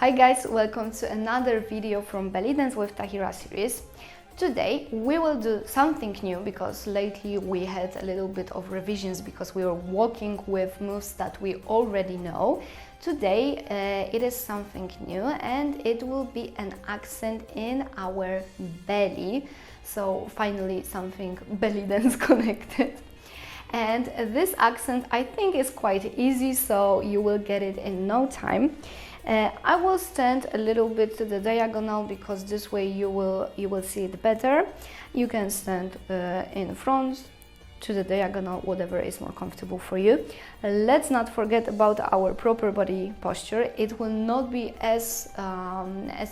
Hi guys, welcome to another video from Belly Dance with Tahira series. Today we will do something new because lately we had a little bit of revisions because we were working with moves that we already know. Today it is something new and it will be an accent in our belly. So finally something belly dance connected. And this accent I think is quite easy, so you will get it in no time. I will stand a little bit to the diagonal because this way you will see it better. You can stand in front to the diagonal, whatever is more comfortable for you. Let's not forget about our proper body posture. It will not be as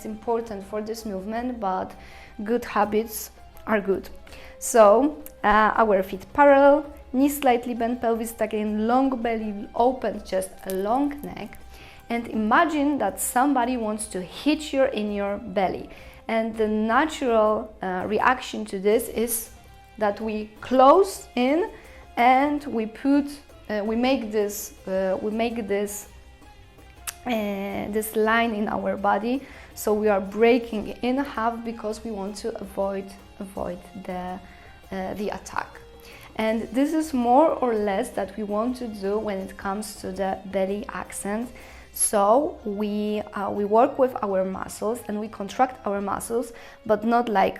important for this movement, but good habits are good. So our feet parallel, knees slightly bent, pelvis tucked in, long belly, open chest, a long neck. And imagine that somebody wants to hit you in your belly. And the natural reaction to this is that we close in and we make this line in our body. So we are breaking in half because we want to avoid the attack. And this is more or less that we want to do when it comes to the belly accent. So we work with our muscles and we contract our muscles, but not like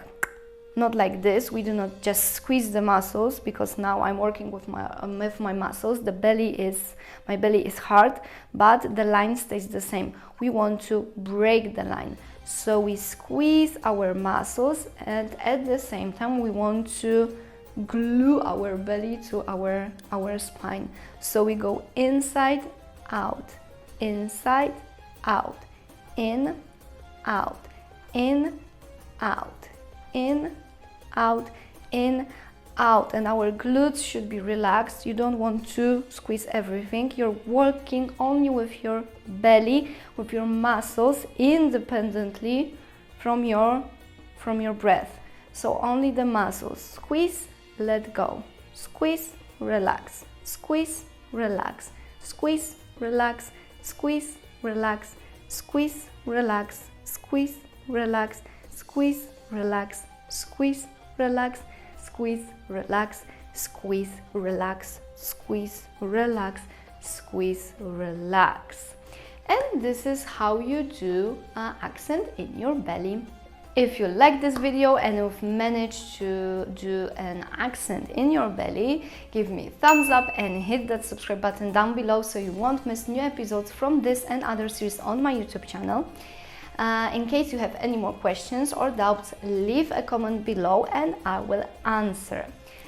this. We do not just squeeze the muscles because now I'm working with my muscles. My belly is hard, but the line stays the same. We want to break the line. So we squeeze our muscles and at the same time we want to glue our belly to our spine. So we go inside, out, inside, out, in, out, in, out, in, out, in, out. And our glutes should be relaxed. You don't want to squeeze everything. You're working only with your belly, with your muscles, independently from your breath. So only the muscles. Squeeze, let go. Squeeze, relax. Squeeze, relax. Squeeze, relax. Squeeze, relax, squeeze, relax, squeeze, relax, squeeze, relax, squeeze, relax, squeeze, relax, squeeze, relax, squeeze, relax, squeeze, relax. And this is how you do accent in your belly. If you like this video and you've managed to do an accent in your belly, give me a thumbs up and hit that subscribe button down below so you won't miss new episodes from this and other series on my YouTube channel. In case you have any more questions or doubts, leave a comment below and I will answer.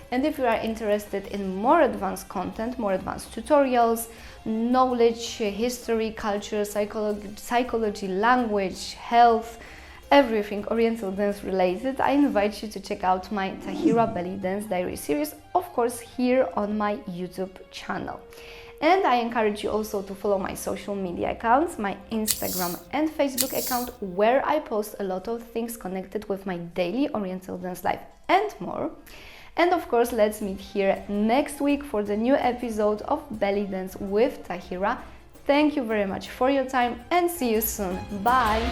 And if you are interested in more advanced content, more advanced tutorials, knowledge, history, culture, psychology, language, health, everything oriental dance related, I invite you to check out my Tahira Belly Dance Diary series, of course here on my YouTube channel. And I encourage you also to follow my social media accounts, my Instagram and Facebook account, where I post a lot of things connected with my daily oriental dance life and more. And of course, let's meet here next week for the new episode of Belly Dance with Tahira. Thank you very much for your time and see you soon. Bye!